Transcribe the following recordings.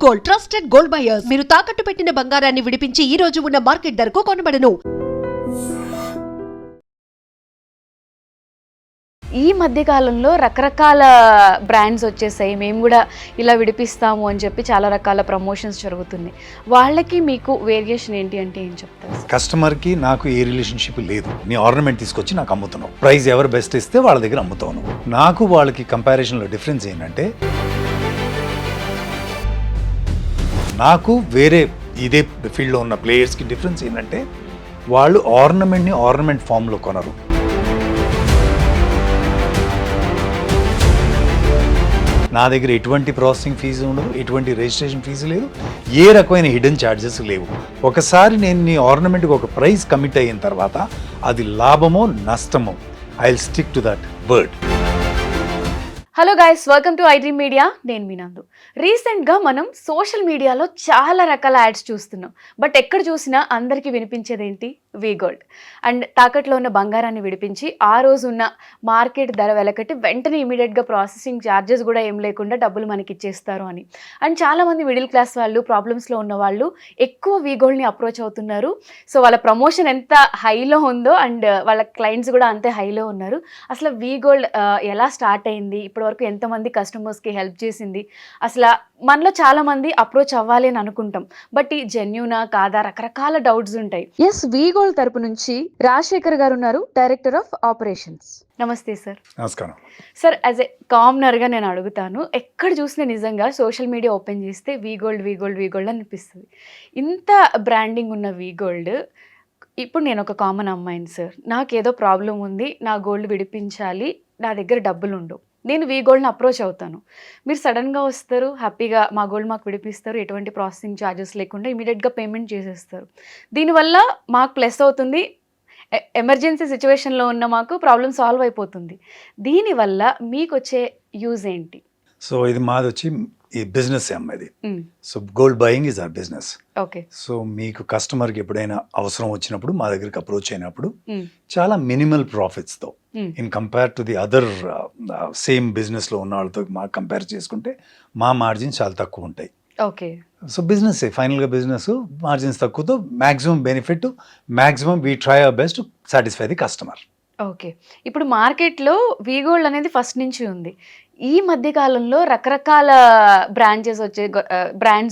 Gold, trusted gold buyers. మీరు తాకట్టు పెట్టిన బంగారాన్ని విడిపించి ఈ రోజు ఉన్న మార్కెట్ ధరకు కొనబడను. ఈ మధ్య కాలంలో రకరకాల బ్రాండ్స్ వచ్చేసాయి. మేము కూడా ఇలా విడిపిస్తాము అని చెప్పి చాలా రకాల ప్రమోషన్స్ జరుగుతున్నాయి. వాళ్ళకి మీకు వేరియేషన్ ఏంటి అంటే ఏం చెప్తారు? కస్టమర్కి నాకు ఏ రిలేషన్షిప్ లేదు. నీ ఆర్నమెంట్ తీసుకొచ్చి నాకు అమ్ముతున్నావు, ప్రైస్ ఎవరు బెస్ట్ ఇస్తే వాళ్ళ దగ్గర అమ్ముతావు. నాకు వాళ్ళకి కంపారిజన్లో డిఫరెన్స్ ఏంటంటే, నాకు వేరే ఇదే ఫీల్డ్లో ఉన్న ప్లేయర్స్కి డిఫరెన్స్ ఏంటంటే, వాళ్ళు ఆర్నమెంట్ని ఆర్నమెంట్ ఫామ్లో కొనరు. నా దగ్గర ఎటువంటి ప్రాసెసింగ్ ఫీజు ఉండదు, ఎటువంటి రిజిస్ట్రేషన్ ఫీజు లేదు, ఏ రకమైన హిడెన్ ఛార్జెస్ లేవు. ఒకసారి నేను నీ ఆర్నమెంట్కి ఒక ప్రైస్ కమిట్ అయిన తర్వాత అది లాభమో నష్టమో, I will stick to that word. Hello guys, welcome to iDream Media. నేను మీనందు. రీసెంట్గా మనం సోషల్ మీడియాలో చాలా రకాల యాడ్స్ చూస్తున్నాం. బట్ ఎక్కడ చూసినా అందరికీ వినిపించేది ఏంటి? We gold. అండ్ తాకట్లో ఉన్న బంగారాన్ని విడిపించి ఆ రోజు ఉన్న మార్కెట్ ధర వెలకట్టి వెంటనే ఇమీడియట్గా ప్రాసెసింగ్ ఛార్జెస్ కూడా ఏం లేకుండా డబ్బులు మనకి ఇచ్చేస్తారు అని. అండ్ చాలామంది మిడిల్ క్లాస్ వాళ్ళు, ప్రాబ్లమ్స్లో ఉన్న వాళ్ళు ఎక్కువ వీ గోల్డ్ని అప్రోచ్ అవుతున్నారు. సో వాళ్ళ ప్రమోషన్ ఎంత హైలో ఉందో అండ్ వాళ్ళ క్లయింట్స్ కూడా అంతే హైలో ఉన్నారు. అసలు వీ గోల్డ్ ఎలా స్టార్ట్ అయింది, వరకు ఎంతమంది కస్టమర్స్కి హెల్ప్ చేసింది, అసలు మనలో చాలా మంది అప్రోచ్ అవ్వాలి అని అనుకుంటాం. బట్ ఈ జెన్యూనా కాదా, రకరకాల డౌట్స్ ఉంటాయి. ఎస్, వీ గోల్డ్ తరపు నుంచి రాజశేఖర్ గారు ఉన్నారు, డైరెక్టర్ ఆఫ్ ఆపరేషన్స్. నమస్తే సార్. నమస్కారం సార్. యాజ్ ఎ కామనర్గా నేను అడుగుతాను, ఎక్కడ చూసినా నిజంగా సోషల్ మీడియా ఓపెన్ చేస్తే we gold we gold we gold అనిపిస్తుంది. ఇంత బ్రాండింగ్ ఉన్న వీ గోల్డ్, ఇప్పుడు నేను ఒక కామన్ అమ్మాయిని సార్, నాకేదో ప్రాబ్లం ఉంది, నా గోల్డ్ విడిపించాలి, నా దగ్గర డబ్బులు ఉండవు, నేను వీ గోల్డ్ని అప్రోచ్ అవుతాను. మీరు సడన్గా వస్తారు, హ్యాపీగా మా గోల్డ్ మాకు విడిపిస్తారు, ఎటువంటి ప్రాసెసింగ్ ఛార్జెస్ లేకుండా ఇమీడియట్గా పేమెంట్ చేసేస్తారు. దీనివల్ల మాకు ప్లస్ అవుతుంది, ఎమర్జెన్సీ సిచ్యువేషన్లో ఉన్న మాకు ప్రాబ్లం సాల్వ్ అయిపోతుంది. దీనివల్ల మీకు వచ్చే యూజ్ ఏంటి? సో ఇది మాది వచ్చి ఈ బిజినెస్ అమ్మది. So gold buying is our business. Okay. So మీకు కస్టమర్కి ఎప్పుడైనా అవసరం వచ్చినప్పుడు మా దగ్గరికి అప్రోచ్ అయినప్పుడు చాలా మినిమల్ ప్రాఫిట్స్తో in compare to the other same బిజినెస్లో ఉన్న వాళ్ళతో మాకు కంపేర్ చేసుకుంటే మా మార్జిన్స్ చాలా తక్కువ ఉంటాయి. ఓకే. సో బిజినెస్ ఫైనల్గా బిజినెస్ మార్జిన్స్ తక్కువతో maximum benefit, maximum we try our best to satisfy the customer. Okay. ఇప్పుడు మార్కెట్లో వీ గోల్డ్ అనేది ఫస్ట్ నుంచి ఉంది. ఈ మధ్య కాలంలో రకరకాల బ్రాండ్స్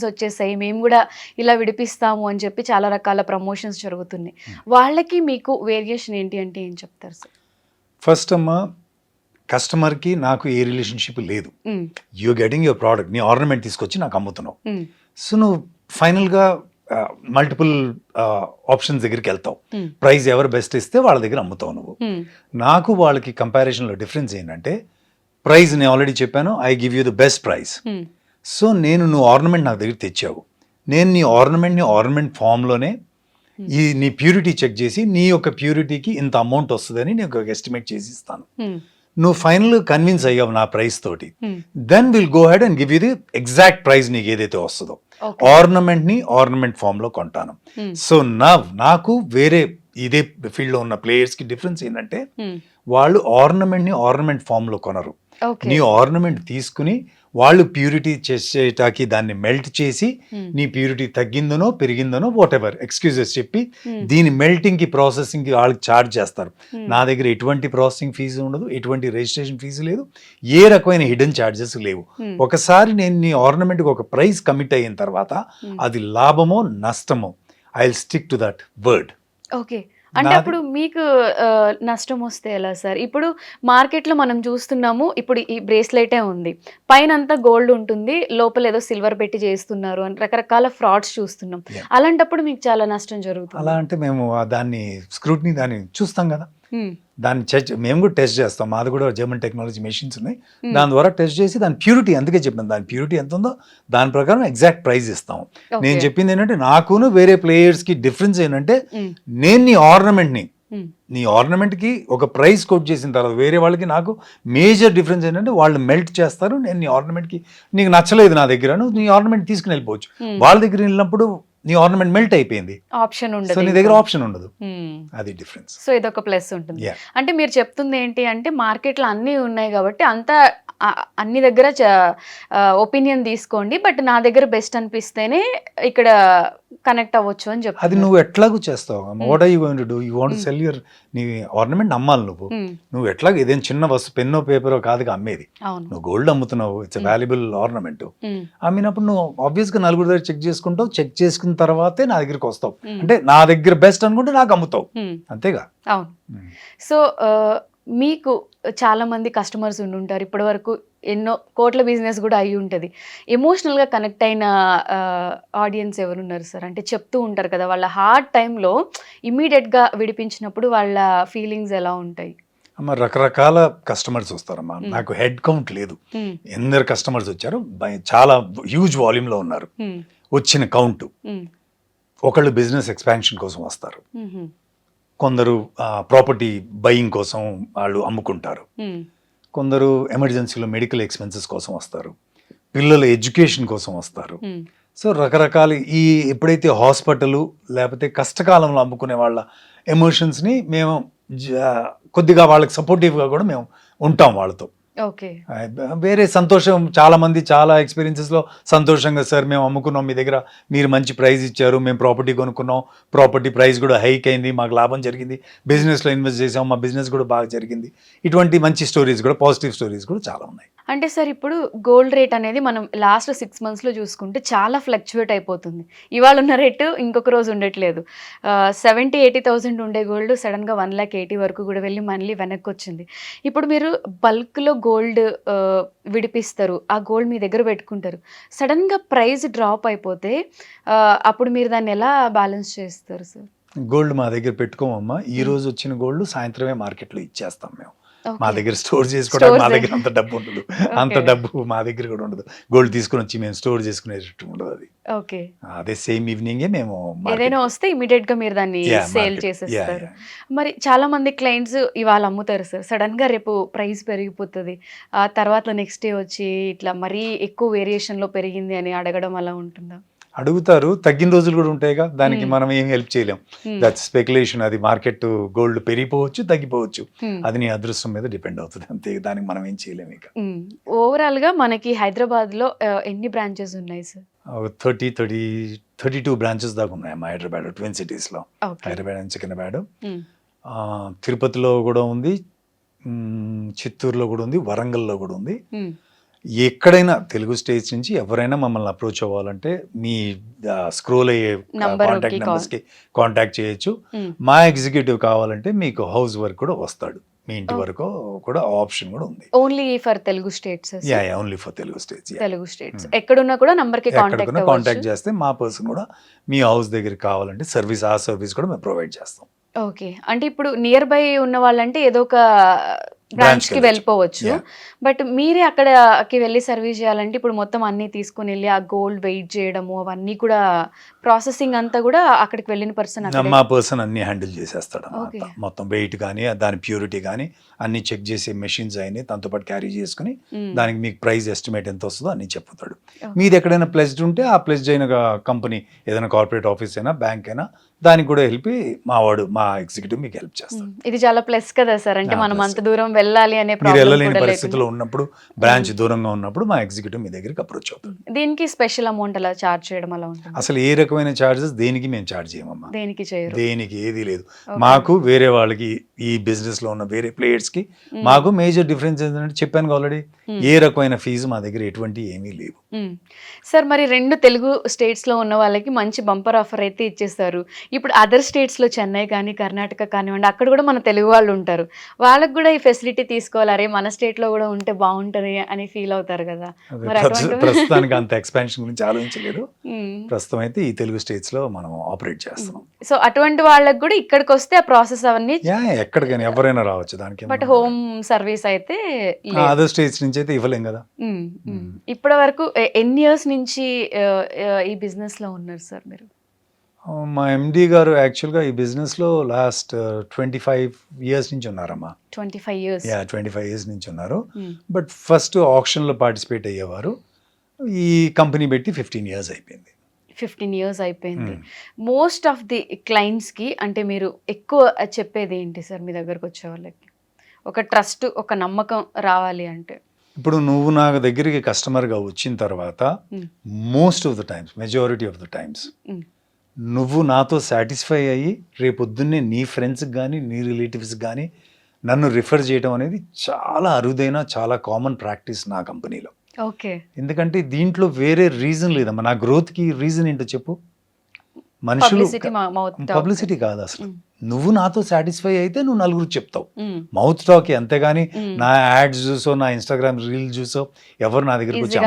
వచ్చేసాయి. మేము కూడా ఇలా విడిపిస్తాము అని చెప్పి చాలా రకాల ప్రమోషన్స్ జరుగుతున్నాయి. వాళ్ళకి మీకు వేరియేషన్ ఏంటి అంటే ఏం చెప్తారు సార్? ఫస్ట్ అమ్మ, కస్టమర్కి నాకు ఏ రిలేషన్షిప్ లేదు. యూ గెటింగ్ యువర్ ప్రోడక్ట్, నీ ఆర్నమెంట్ తీసుకొచ్చి నాకు అమ్ముతున్నావు. సో నువ్వు ఫైనల్గా మల్టిపుల్ ఆప్షన్స్ దగ్గరికి వెళ్తావు, ప్రైస్ ఎవరు బెస్ట్ ఇస్తే వాళ్ళ దగ్గర అమ్ముతావు నువ్వు. నాకు వాళ్ళకి కంపారిజన్లో డిఫరెన్స్ ఏంటంటే, ప్రైస్ నేను ఆల్రెడీ చెప్పాను, I give you the best price. So నువ్వు ఆర్నమెంట్ నాకు దగ్గర తెచ్చావు, నేను నీ ఆర్నమెంట్ ఫామ్లోనే నీ ప్యూరిటీ చెక్ చేసి నీ యొక్క ప్యూరిటీకి ఇంత అమౌంట్ వస్తుందని నేను ఒక ఎస్టిమేట్ చేసి ఇస్తాను. నువ్వు ఫైనల్ కన్విన్స్ అయ్యావు నా ప్రైస్ తోటి, then will go ahead and give you the exact price నీకు ఏదైతే వస్తుందో. ఆర్నమెంట్ ఫామ్లో కొంటాను. సో నాకు వేరే ఇదే ఫీల్డ్లో ఉన్న ప్లేయర్స్కి డిఫరెన్స్ ఏంటంటే, వాళ్ళు ఆర్నమెంట్ ఫామ్లో కొనరు. నీ ఆర్నమెంట్ తీసుకుని వాళ్ళు ప్యూరిటీ చేసేటాకి దాన్ని మెల్ట్ చేసి నీ ప్యూరిటీ తగ్గిందనో పెరిగిందనో వాట్ ఎవర్ ఎక్స్క్యూజెస్ చెప్పి దీని మెల్టింగ్కి ప్రాసెసింగ్కి వాళ్ళకి ఛార్జ్ చేస్తారు. నా దగ్గర ఎటువంటి ప్రాసెసింగ్ ఫీజు ఉండదు, ఎటువంటి రిజిస్ట్రేషన్ ఫీజు లేదు, ఏ రకమైన హిడెన్ ఛార్జెస్ లేవు. ఒకసారి నేను నీ ఆర్నమెంట్కి ఒక ప్రైస్ కమిట్ అయిన తర్వాత అది లాభమో నష్టమో, I will stick to that word. Okay. అంటే అప్పుడు మీకు నష్టం వస్తే ఎలా సార్? ఇప్పుడు మార్కెట్లో మనం చూస్తున్నాము, ఇప్పుడు ఈ బ్రేస్లెటే ఉంది, పైన అంతా గోల్డ్ ఉంటుంది, లోపల ఏదో సిల్వర్ పెట్టి చేస్తున్నారు అని రకరకాల ఫ్రాడ్స్ చూస్తున్నాం. అలాంటప్పుడు మీకు చాలా నష్టం జరుగుతుంది. అలా అంటే మేము దాన్ని స్క్రూటినీ దాన్ని చూస్తాం కదా, దాన్ని మేము కూడా టెస్ట్ చేస్తాం. మాది కూడా జర్మన్ టెక్నాలజీ మెషిన్స్ ఉన్నాయి, దాని ద్వారా టెస్ట్ చేసి దాని ప్యూరిటీ, అందుకే చెప్పాను దాని ప్యూరిటీ ఎంత ఉందో దాని ప్రకారం ఎగ్జాక్ట్ ప్రైస్ ఇస్తాము. నేను చెప్పింది ఏంటంటే, నాకును వేరే ప్లేయర్స్కి డిఫరెన్స్ ఏంటంటే, నేను నీ ఆర్నమెంట్కి ఒక ప్రైస్ కోట్ చేసిన తర్వాత వేరే వాళ్ళకి నాకు మేజర్ డిఫరెన్స్ ఏంటంటే, వాళ్ళు మెల్ట్ చేస్తారు, నేను నీ ఆర్నమెంట్కి నీకు నచ్చలేదు నా దగ్గర, నువ్వు నీ ఆర్నమెంట్ తీసుకుని వెళ్ళిపోవచ్చు. వాళ్ళ దగ్గర వెళ్ళినప్పుడు నీ ఆర్నమెంట్ మెల్ట్ అయిపోయింది, ఆప్షన్ సో ఉండదు నీ దగ్గర ఆప్షన్ ఉండదు. అది డిఫరెన్స్. సో ఇదొక ప్లస్ ఉంటుంది. Yeah. అంటే మీరు చెప్తుంది ఏంటి అంటే మార్కెట్లో అన్నీ ఉన్నాయి కాబట్టి అంతా అన్ని దగ్గర ఒపీనియన్ తీసుకోండి, బట్ నా దగ్గర బెస్ట్ అనిపిస్తేనే ఇక్కడ కనెక్ట్ అవ్వచ్చు అని అది చెప్తున్నారు. నువ్వు ఎట్లాగూ చేస్తావు. What are you going to do? You want sell your నీ ఆర్నమెంట్ అమ్మాలి నువ్వు. నువ్వు ఎట్లాగ ఇదేం చిన్న వస్తువు పెన్నో పేపరో కాదుగా అమ్మేది. అవును. నువ్వు గోల్డ్ అమ్ముతున్నావు, ఇట్స్ వాల్యుబుల్ ఆర్నమెంట్. అమ్మినప్పుడు నువ్వు ఆబ్వియస్ గా నలుగురు దగ్గర చెక్ చేసుకుంటావు, చెక్ చేసుకున్న తర్వాతే నా దగ్గరికి వస్తావు. అంటే నా దగ్గర బెస్ట్ అనుకుంటే నాకు అమ్ముతావు, అంతేగా. అవును. సో మీకు చాలా మంది కస్టమర్స్ ఉండుంటారు, ఇప్పటి వరకు ఎన్నో కోట్ల బిజినెస్ కూడా అయి ఉంటుంది. ఎమోషనల్గా కనెక్ట్ అయిన ఆడియన్స్ ఎవరున్నారు సార్? అంటే చెప్తూ ఉంటారు కదా, వాళ్ళ హార్డ్ టైంలో ఇమీడియట్గా విడిపించినప్పుడు వాళ్ళ ఫీలింగ్స్ ఎలా ఉంటాయి? అమ్మ రకరకాల కస్టమర్స్ వస్తారమ్మా. నాకు హెడ్ కౌంట్ లేదు, ఎందరు కస్టమర్స్ వచ్చారు, చాలా హ్యూజ్ వాల్యూమ్లో ఉన్నారు. వచ్చిన కౌంట్, ఒకళ్ళు బిజినెస్ ఎక్స్పాన్షన్ కోసం వస్తారు, కొందరు ప్రాపర్టీ బయింగ్ కోసం వాళ్ళు అమ్ముకుంటారు, కొందరు ఎమర్జెన్సీలో మెడికల్ ఎక్స్పెన్సెస్ కోసం వస్తారు, పిల్లల ఎడ్యుకేషన్ కోసం వస్తారు. సో రకరకాల ఎప్పుడైతే హాస్పిటల్ లేకపోతే కష్టకాలంలో అమ్ముకునే వాళ్ళ ఎమోషన్స్ని మేము కొద్దిగా వాళ్ళకి సపోర్టివ్గా కూడా మేము ఉంటాం వాళ్ళతో. ఓకే. వేరే సంతోషం, చాలా మంది చాలా ఎక్స్పీరియన్సెస్లో సంతోషంగా, సార్ మేము అమ్ముకున్నాం మీ దగ్గర, మీరు మంచి ప్రైస్ ఇచ్చారు, మేము ప్రాపర్టీ కొనుక్కున్నాం, ప్రాపర్టీ ప్రైస్ కూడా హైక్ అయింది, మాకు లాభం జరిగింది, బిజినెస్లో ఇన్వెస్ట్ చేసాం, మా బిజినెస్ కూడా బాగా జరిగింది. ఇటువంటి మంచి స్టోరీస్ కూడా, పాజిటివ్ స్టోరీస్ కూడా చాలా ఉన్నాయి. అంటే సార్ ఇప్పుడు గోల్డ్ రేట్ అనేది మనం లాస్ట్ 6 monthsలో చూసుకుంటే చాలా ఫ్లక్చువేట్ అయిపోతుంది. ఇవాళ ఉన్న రేటు ఇంకొక రోజు ఉండట్లేదు. 70,000-80,000 ఉండే గోల్డ్ సడన్గా 1,80,000 వరకు కూడా వెళ్ళి మళ్ళీ వెనక్కి వచ్చింది. ఇప్పుడు మీరు బల్క్లో గోల్డ్ విడిపిస్తారు, ఆ గోల్డ్ మీ దగ్గర పెట్టుకుంటారు, సడన్గా ప్రైస్ డ్రాప్ అయిపోతే అప్పుడు మీరు దాన్ని ఎలా బ్యాలెన్స్ చేస్తారు సార్? గోల్డ్ మా దగ్గర పెట్టుకోమమ్మా. ఈ రోజు వచ్చిన గోల్డ్ సాయంత్రమే మార్కెట్లో ఇచ్చేస్తాం మేము. మా దగ్గర స్టోర్ చేసుకోవడానికి మా దగ్గర అంత డబ్బు ఉండదు, అంత డబ్బు మా దగ్గర కూడా ఉండదు. గోల్డ్ తీసుకుని వచ్చి మేము స్టోర్ చేసుకునేటట్టు ఉండదు అది. ఓకే. అదే సేమ్ ఈవినింగే మేము ఏదైనా వస్తే ఇమీడియట్ గా మీరు దాన్ని సేల్ చేసేస్తారు. మరి చాలా మంది క్లయింట్స్ ఇవాళ అమ్ముతారు సార్, సడన్ గా రేపు ప్రైస్ పెరిగిపోతుంది, ఆ తర్వాత నెక్స్ట్ డే వచ్చి ఇట్లా మరీ ఎక్కువ వేరియేషన్ లో పెరిగింది అని అడగడం అలా ఉంటుందా? అడుగుతారు, తగ్గిన రోజులు కూడా ఉంటాయిగా, దానికి మనం ఏం హెల్ప్ చేయలేం. That's speculation. అది మార్కెట్ గోల్డ్ పెరిగిపోవచ్చు, తగ్గిపోవచ్చు, అది నీ అదృష్టం మీద డిపెండ్ అవుతుంది, అంతే. దానికి మనం ఏం చేయలేము. ఇక ఓవరాల్ గా మనకి హైదరాబాద్ లో ఎన్ని బ్రాంచెస్ ఉన్నాయి సార్? 32 బ్రాంచెస్ దాకా ఉన్నాయి మా హైదరాబాద్, ట్విన్ సిటీస్ లో. హైదరాబాద్ అండ్ సికింద్రాబాద్, తిరుపతిలో కూడా ఉంది, చిత్తూరులో కూడా ఉంది, వరంగల్లో కూడా ఉంది. ఎక్కడైనా తెలుగు స్టేట్స్ నుంచి ఎవరైనా మమ్మల్ని అప్రోచ్ అవ్వాలంటే మీ స్క్రోల్ అయ్యే కాంటాక్ట్ నెంబర్స్కి కాంటాక్ట్ చేయొచ్చు. మా ఎగ్జిక్యూటివ్ కావాలంటే మీకు హౌస్ వర్క్ కూడా వస్తాడు, మీ ఇంటి వరకు కూడా ఆప్షన్ కూడా ఉంది. Only for Telugu states? Only for Telugu states. Telugu states ఎక్కడున్నా కూడా నంబర్ కి కాంటాక్ట్ చేస్తే మా పర్సన్ కూడా మీ హౌస్ దగ్గర కావాలంటే ఆ సర్వీస్ కూడా మేము ప్రొవైడ్ చేస్తాం. ఓకే. అంటే ఇప్పుడు నియర్ బై ఉన్న వాళ్ళంటే ఏదో ఒక బ్రాంచ్ కి వెళ్ళిపోవచ్చు, బట్ మీరే అక్కడికి వెళ్ళి సర్వీస్ చేయాలంటే ఇప్పుడు మొత్తం అన్ని తీసుకుని వెళ్ళి ఆ గోల్డ్ వెయిట్ చేయడము అవన్నీ కూడా ప్రాసెసింగ్ అంతా కూడా అక్కడికి వెళ్ళిన పర్సన్ మా పర్సన్ అన్ని హ్యాండిల్ చేసేస్తాడు అన్నమాట. మొత్తం వెయిట్ కానీ దాని ప్యూరిటీ కానీ అన్ని చెక్ చేసే మెషిన్స్ అయినాయి, దాంతో పాటు క్యారీ చేసుకుని దానికి మీకు ప్రైస్ ఎస్టిమేట్ ఎంత వస్తుందో అన్ని చెప్పుతాడు. మీది ఎక్కడైనా ప్లెజ్డ్ ఉంటే ఆ ప్లెజ్డ్ అయిన కంపెనీ ఏదైనా కార్పొరేట్ ఆఫీస్ అయినా బ్యాంక్ అయినా దానికి కూడా హెల్ప్ మా ఎగ్జిక్యూటివ్ మీకు హెల్ప్ చేస్తాడు. ఇది చాలా ప్లస్ కదా సార్, అంటే మనం అంత దూరం వెళ్ళాలి అనే మీరు వెళ్ళలేని పరిస్థితిలో ఉన్నప్పుడు, బ్రాంచ్ దూరంగా ఉన్నప్పుడు మా ఎగ్జిక్యూటివ్ మీ దగ్గరికి అప్రోచ్ అవుతాడు. దీనికి స్పెషల్ అమౌంట్ అలా చార్జ్ చేయడం అలా ఉంటుంది? అసలు ఏ రకమైన చార్జెస్ దేనికి మేము చార్జ్ చేయమమ్మా, దేనికి చేయరు, దేనికి ఏది లేదు. మాకు వేరే వాళ్ళకి ఈ బిజినెస్ లో ఉన్న వేరే ప్లేయర్స్ కి మాకు మేజర్ డిఫరెన్స్ ఏంటంటే చెప్పాను ఆల్రెడీ, ఏ రకమైన ఫీజు మా దగ్గర ఎటువంటి ఏమీ లేవు. సార్ మరి 2 తెలుగు స్టేట్స్ లో ఉన్న వాళ్ళకి మంచి బంపర్ ఆఫర్ అయితే ఇచ్చేస్తారు. ఇప్పుడు అదర్ స్టేట్స్ లో చెన్నై కానీ కర్ణాటక కానివ్వండి, అక్కడ కూడా మన తెలుగు వాళ్ళు ఉంటారు, వాళ్ళకి కూడా ఈ ఫెసిలిటీ తీసుకోవాలి, అరే మన స్టేట్ లో కూడా ఉంటే బాగుంటది అని ఫీల్ అవుతారు కదా. ప్రస్తుతానికి అంత ఎక్స్పాన్షన్ గురించి ఆలోచించలేదు, ప్రస్తుతం అయితే ఈ తెలుగు స్టేట్స్ లో మనం ఆపరేట్ చేస్తున్నాం. సో అటువంటి వాళ్ళకి కూడా ఇక్కడికి వస్తే ఆ ప్రాసెస్ అవన్నీ ఎక్కడికైనా ఎవరైనా రావచ్చు దానికి, బట్ హోమ్ సర్వీస్ అయితే అదర్ స్టేట్స్ నుంచి అయితే ఇవ్వలేం కదా. ఇప్పటి వరకు ఎన్ని ఇయర్స్ నుంచి ఈ బిజినెస్ లో ఉన్నారు సార్ మీరు? మా ఎండి గారు యాక్చువల్గా ఈ బిజినెస్ లో లాస్ట్ 25 years నుంచి ఉన్నారమ్మా. 25 years? 25 years నుంచి ఉన్నారు. బట్ ఫస్ట్ ఆప్షన్ లో పార్టిసిపేట్ అయ్యేవారు, ఈ కంపెనీ పెట్టి 15 years అయిపోయింది. 15 ఇయర్స్ అయిపోయింది. Hmm. మోస్ట్ ఆఫ్ ది క్లయింట్స్కి అంటే మీరు ఎక్కువ చెప్పేది ఏంటి సార్ మీ దగ్గరకు వచ్చే వాళ్ళకి? ఒక ట్రస్ట్, ఒక నమ్మకం రావాలి అంటే? ఇప్పుడు నువ్వు నా దగ్గరికి కస్టమర్గా వచ్చిన తర్వాత Hmm. Most of the times, majority of the times Hmm. నువ్వు నాతో సాటిస్ఫై అయ్యి రేపొద్దున్నే నీ ఫ్రెండ్స్కి కానీ నీ రిలేటివ్స్కి కానీ నన్ను రిఫర్ చేయడం అనేది చాలా అరుదైన, చాలా కామన్ ప్రాక్టీస్ నా కంపెనీలో. ఓకే. ఎందుకంటే దీంట్లో వేరే రీజన్ లేదమ్మా. నా గ్రోత్కి రీజన్ ఏంటో చెప్పు. మనుషులు పబ్లిసిటీ కాదు అసలు. నువ్వు నాతో సాటిస్ఫై అయితే నువ్వు నలుగురు చెప్తావు, మౌత్ టాక్. అంతేగాని నా యాడ్స్ చూసో, నా ఇన్స్టాగ్రామ్ రీల్ చూసో ఎవరు నా దగ్గరికి వచ్చి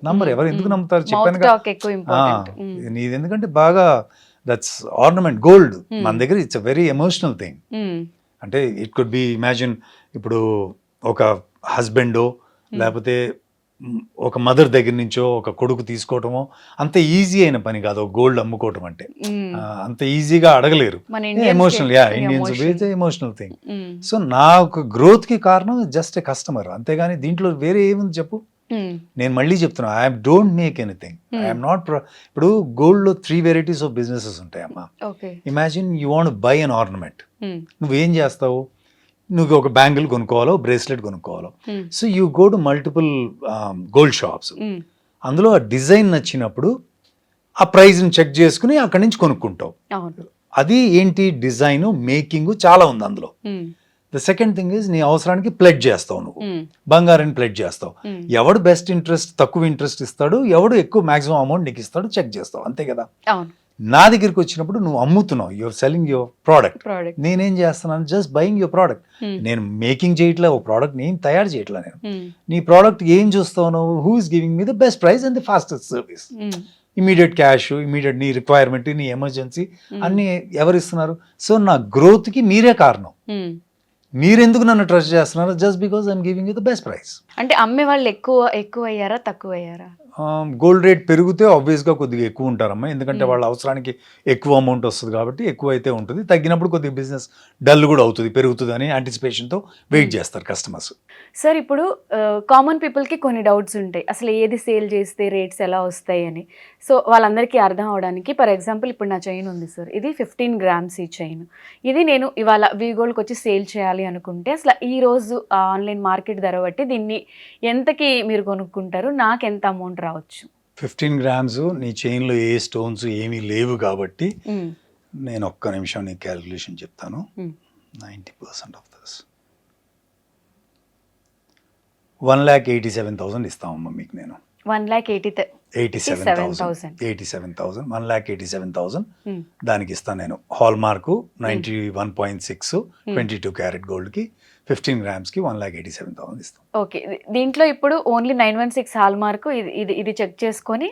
నమ్మరు. ఎవరు ఎందుకు నమ్ముతారు చెప్పాను. నీది ఎందుకంటే బాగా దట్స్ ఆర్నమెంట్, గోల్డ్ మన దగ్గర. It's a very emotional thing. అంటే ఇట్ కుడ్ బి ఇమాజిన్, ఇప్పుడు ఒక హస్బెండో లేకపోతే ఒక మదర్ దగ్గర నుంచో ఒక కొడుకు తీసుకోవటమో అంత ఈజీ అయిన పని కాదు గోల్డ్ అమ్ముకోవటం అంటే. అంత ఈజీగా అడగలేరు. Emotional, Indians emotional thing. So నా ఒక గ్రోత్ కి కారణం జస్ట్ ఏ కస్టమర్, అంతేగాని దీంట్లో వేరే ఏముంది చెప్పు. నేను మళ్ళీ చెప్తున్నా, I don't make anything. I'm not. ఇప్పుడు గోల్డ్ లో 3 వెరైటీస్ ఆఫ్ బిజినెసెస్ ఉంటాయి అమ్మా. Imagine you want buy an ornament. నువ్వేం చేస్తావు? నువ్వు ఒక బ్యాంగిల్ కొనుక్కోవాలో, బ్రేస్లెట్ కొనుక్కోవాలో. So you go to multiple gold shops. అందులో ఆ డిజైన్ నచ్చినప్పుడు ఆ ప్రైజ్ని చెక్ చేసుకుని అక్కడి నుంచి కొనుక్కుంటావు. అది ఏంటి, డిజైన్ మేకింగ్ చాలా ఉంది అందులో. ద సెకండ్ థింగ్ ఈజ్ నీ అవసరానికి ప్లెడ్ చేస్తావు, నువ్వు బంగారాన్ని ప్లెడ్ చేస్తావు. ఎవడు బెస్ట్ ఇంట్రెస్ట్, తక్కువ ఇంట్రెస్ట్ ఇస్తాడు, ఎవడు ఎక్కువ మాక్సిమం అమౌంట్ నీకు ఇస్తాడు, చెక్ చేస్తావు. అంతే కదా. నా దగ్గరికి వచ్చినప్పుడు నువ్వు అమ్ముతున్నావు, యువర్ సెల్లింగ్ యువర్ ప్రోడక్ట్. నేనేం చేస్తున్నాను, జస్ట్ బయింగ్ యువర్ ప్రోడక్ట్. నేను మేకింగ్ చేయట్లే, ఒక ప్రోడక్ట్ నేను తయారు చేయట్లే. నేను నీ ప్రోడక్ట్ ఏం చూస్తావు నువ్వు? Who is giving me the best price and the fastest service. Immediate cash, immediate నీ రిక్వైర్మెంట్, నీ ఎమర్జెన్సీ అన్ని ఎవరు ఇస్తున్నారు? సో నా గ్రోత్కి మీరే కారణం. మీరెందుకు నన్ను ట్రస్ట్ చేస్తున్నారు? Just because I'm giving you the best price. అంటే అమ్మే వాళ్ళు ఎక్కువ అయ్యారా, తక్కువ అయ్యారా? గోల్డ్ రేట్ పెరిగితే ఆబ్వియస్గా కొద్దిగా ఎక్కువ ఉంటారమ్మా, ఎందుకంటే వాళ్ళ అవసరానికి ఎక్కువ అమౌంట్ వస్తుంది కాబట్టి ఎక్కువ అయితే ఉంటుంది. తగ్గినప్పుడు కొద్దిగా బిజినెస్ డల్ కూడా అవుతుంది, పెరుగుతుంది అని యాంటిసిపేషన్తో వెయిట్ చేస్తారు కస్టమర్స్. సార్, ఇప్పుడు కామన్ పీపుల్కి కొన్ని డౌట్స్ ఉంటాయి, అసలు ఏది సేల్ చేస్తే రేట్స్ ఎలా వస్తాయి అని. సో వాళ్ళందరికీ అర్థం అవడానికి, ఫర్ ఎగ్జాంపుల్ ఇప్పుడు నా చైన్ ఉంది సార్, ఇది 15 grams ఈ చైన్. ఇది నేను ఇవాళ వీగోల్డ్కి వచ్చి సేల్ చేయాలి అనుకుంటే అసలు ఈ రోజు ఆన్లైన్ మార్కెట్ ధర బట్టి దీన్ని ఎంతకి మీరు కొనుక్కుంటారు, నాకు ఎంత అమౌంట్ రావచ్చు? 15 grams నీ చైన్లో ఏ స్టోన్స్ ఏమీ లేవు కాబట్టి నేను ఒక్క నిమిషం నీకు క్యాలిక్యులేషన్ చెప్తాను. 90% ఆఫ్ దిస్ 1,87,000 ఇస్తామమ్మా మీకు. నేను 1,87,000 1,87,000 దానికి ఇస్తాను నేను. హాల్ మార్కు 91.6 22 క్యారెట్ గోల్డ్కి 15 grams కి 1,87,000 ఇస్తాం. ఓకే, దీంట్లో ఇప్పుడు ఓన్లీ 916 హాల్ మార్కు ఇది చెక్ చేసుకొని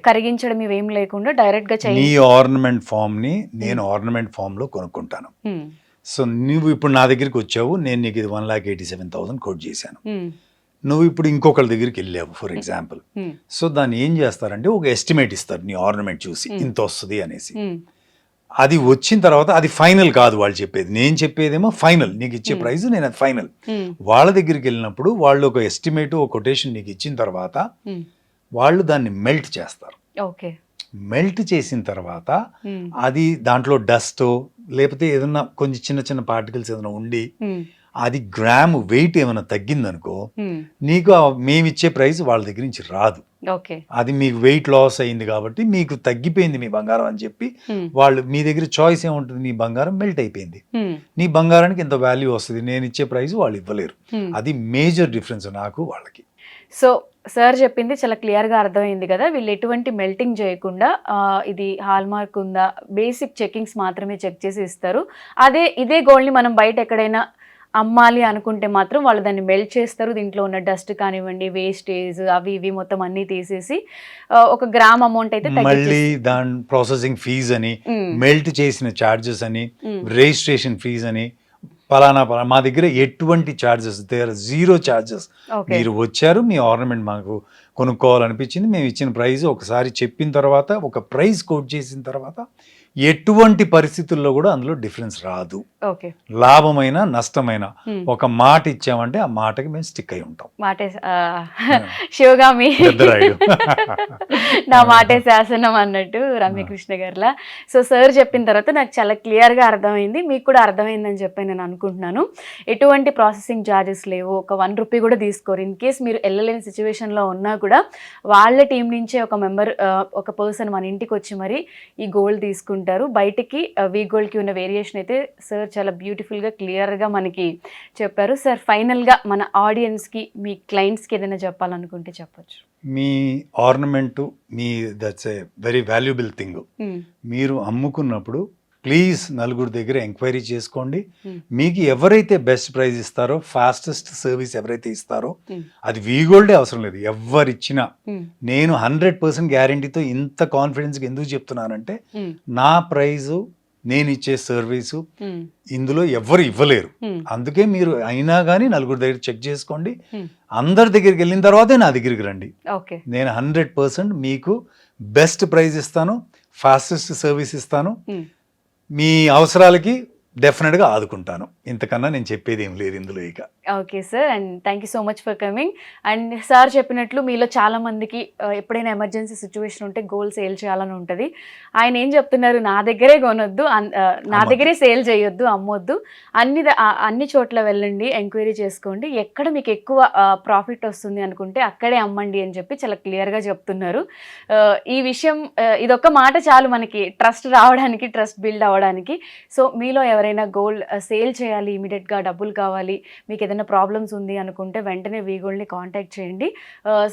కరిగించడం ఇవేం లేకుండా డైరెక్ట్గా నీ ఆర్నమెంట్ ఫామ్ని నేను ఆర్నమెంట్ ఫామ్లో కొనుక్కుంటాను. సో నువ్వు ఇప్పుడు నా దగ్గరికి వచ్చావు, నేను నీకు ఇది 1,87,000 కోట్ చేశాను. నువ్వు ఇప్పుడు ఇంకొకరి దగ్గరికి వెళ్ళావు ఫర్ ఎగ్జాంపుల్. సో దాన్ని ఏం చేస్తారంటే ఒక ఎస్టిమేట్ ఇస్తారు నీ ఆర్నమెంట్ చూసి, ఇంత వస్తుంది అనేసి. అది వచ్చిన తర్వాత అది ఫైనల్ కాదు వాళ్ళు చెప్పేది, నేను చెప్పేదేమో ఫైనల్. నీకు ఇచ్చే ప్రైస్ నేను అది ఫైనల్. వాళ్ళ దగ్గరికి వెళ్ళినప్పుడు వాళ్ళు ఒక ఎస్టిమేట్, ఒక కొటేషన్ నీకు ఇచ్చిన తర్వాత వాళ్ళు దాన్ని మెల్ట్ చేస్తారు. మెల్ట్ చేసిన తర్వాత అది దాంట్లో డస్ట్ లేకపోతే ఏదన్నా కొంచెం చిన్న చిన్న పార్టికల్స్ ఏదైనా ఉండి అది గ్రామ్ వెయిట్ ఏమైనా తగ్గిందనుకో, నీకు మేమిచ్చే ప్రైస్ వాళ్ళ దగ్గర నుంచి రాదు. అది మీకు వెయిట్ లాస్ అయింది కాబట్టి మీకు తగ్గిపోయింది మీ బంగారం అని చెప్పి వాళ్ళు మీ దగ్గర చాయిస్ ఏముంటుంది, నీ బంగారం మెల్ట్ అయిపోయింది, నీ బంగారానికి ఎంత వాల్యూ వస్తుంది, నేను ఇచ్చే ప్రైస్ వాళ్ళు ఇవ్వలేరు. అది మేజర్ డిఫరెన్స్ నాకు వాళ్ళకి. సో సార్ చెప్పింది చాలా క్లియర్గా అర్థమైంది కదా. వీళ్ళు ఎటువంటి మెల్టింగ్ చేయకుండా ఇది హాల్ మార్క్ ఉందా, బేసిక్ చెకింగ్స్ మాత్రమే చెక్ చేసి ఇస్తారు. ఇదే గోల్డ్ని మనం బయట ఎక్కడైనా అమ్మాలి అనుకుంటే మాత్రం వాళ్ళు దాన్ని మెల్ట్ చేస్తారు. దీంట్లో ఉన్న డస్ట్ కానివ్వండి, వేస్టేజ్ అవి ఇవి మొత్తం అన్ని తీసేసి 1 గ్రామ్ అమౌంట్ అయితే మళ్ళీ దాని ప్రాసెసింగ్ ఫీజ్ అని, మెల్ట్ చేసిన ఛార్జెస్ అని, రిజిస్ట్రేషన్ ఫీజ్ అని, పలానా మా దగ్గర ఎటువంటి ఛార్జెస్, దేర్ జీరో ఛార్జెస్. మీరు వచ్చారు, మీ ఆర్నమెంట్ మాకు కొనుక్కోవాలనిపించింది, మేము ఇచ్చిన ప్రైస్ ఒకసారి చెప్పిన తర్వాత, ఒక ప్రైస్ కోట్ చేసిన తర్వాత ఎటువంటి పరిస్థితుల్లో కూడా అందులో డిఫరెన్స్ రాదు. ఓకే. లాభమైన నష్టమైన ఒక మాట ఇచ్చామంటే ఆ మాటకి మేము స్టిక్ అయి ఉంటాం. మాటే శివగామి పెద్దరాయుడు. నా మాటే శాసనం అన్నట్టు రమ్యకృష్ణ గారిలా. సో సార్ చెప్పిన తర్వాత నాకు చాలా క్లియర్గా అర్థమైంది, మీకు కూడా అర్థమైందని చెప్పి నేను అనుకుంటున్నాను. ఎటువంటి ప్రాసెసింగ్ ఛార్జెస్ లేవు, ఒక 1 రూపీ కూడా తీసుకోరు. ఇన్ కేస్ మీరు వెళ్ళలేని సిచ్యువేషన్లో ఉన్నా కూడా వాళ్ళ టీం నుంచే ఒక మెంబర్, ఒక పర్సన్ మన ఇంటికి వచ్చి మరి ఈ గోల్డ్ తీసుకుంటారు. బయటికి వీ గోల్డ్కి ఉన్న వేరియేషన్ అయితే సార్ చాలా బ్యూటిఫుల్గా క్లియర్గా మనకి చెప్పారు. సార్ ఫైనల్గా మన ఆడియన్స్కి, మీ క్లయింట్స్కి ఏదైనా చెప్పాలనుకుంటే చెప్పొచ్చు. మీ ఆర్నమెంట్, మీ that's a very valuable thing. మీరు అమ్ముకున్నప్పుడు ప్లీజ్ నలుగురు దగ్గర ఎంక్వైరీ చేసుకోండి. మీకు ఎవరైతే బెస్ట్ ప్రైస్ ఇస్తారో, ఫాస్టెస్ట్ సర్వీస్ ఎవరైతే ఇస్తారో, అది వీగోల్డే అవసరం లేదు, ఎవరిచ్చినా. నేను 100% గ్యారంటీతో ఇంత కాన్ఫిడెన్స్గా ఎందుకు చెప్తున్నానంటే, నా ప్రైజు, నేను ఇచ్చే సర్వీసు ఇందులో ఎవరు ఇవ్వలేరు. అందుకే మీరు అయినా కానీ నలుగురు దగ్గర చెక్ చేసుకోండి. అందరి దగ్గరికి వెళ్ళిన తర్వాతే నా దగ్గరికి రండి. నేను 100% మీకు బెస్ట్ ప్రైస్ ఇస్తాను, ఫాస్టెస్ట్ సర్వీస్ ఇస్తాను, మీ అవసరాలకి డెఫినెట్గా ఆదుకుంటాను. ఇంతకన్నా నేను చెప్పేది ఏం లేదు ఇందులో ఇక. Okay sir, and thank you so much for coming. And sir చెప్పినట్లు మీలో చాలా మందికి ఎప్పుడైనా ఎమర్జెన్సీ సిచ్యువేషన్ ఉంటే గోల్డ్ సేల్ చేయాలని ఉంటుంది. ఆయన ఏం చెప్తున్నారు, నా దగ్గరే కొనొద్దు, నా దగ్గరే సేల్ చేయొద్దు, అమ్మొద్దు, అన్ని చోట్ల వెళ్ళండి, ఎంక్వైరీ చేసుకోండి, ఎక్కడ మీకు ఎక్కువ ప్రాఫిట్ వస్తుంది అనుకుంటే అక్కడే అమ్మండి అని చెప్పి చాలా క్లియర్గా చెప్తున్నారు. ఈ విషయం, ఇదొక్క మాట చాలు మనకి ట్రస్ట్ రావడానికి, ట్రస్ట్ బిల్డ్ అవ్వడానికి. సో మీలో ఎవరైనా గోల్డ్ సేల్ చేయాలి, ఇమీడియట్గా డబ్బులు కావాలి, మీకు ఏదైనా ప్రాబ్లమ్స్ ఉంది అనుకుంటే వెంటనే వీ గోల్డ్ని కాంటాక్ట్ చేయండి.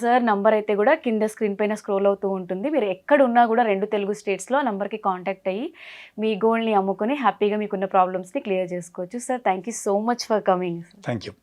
సార్ నంబర్ అయితే కూడా కింద స్క్రీన్ పైన స్క్రోల్ అవుతూ ఉంటుంది. మీరు ఎక్కడ ఉన్నా కూడా 2 తెలుగు స్టేట్స్లో ఆ నెంబర్కి కాంటాక్ట్ అయ్యి మీ గోల్డ్ని అమ్ముకొని హ్యాపీగా మీకున్న ప్రాబ్లమ్స్ని క్లియర్ చేసుకోవచ్చు. Sir thank you so much for coming. Thank you.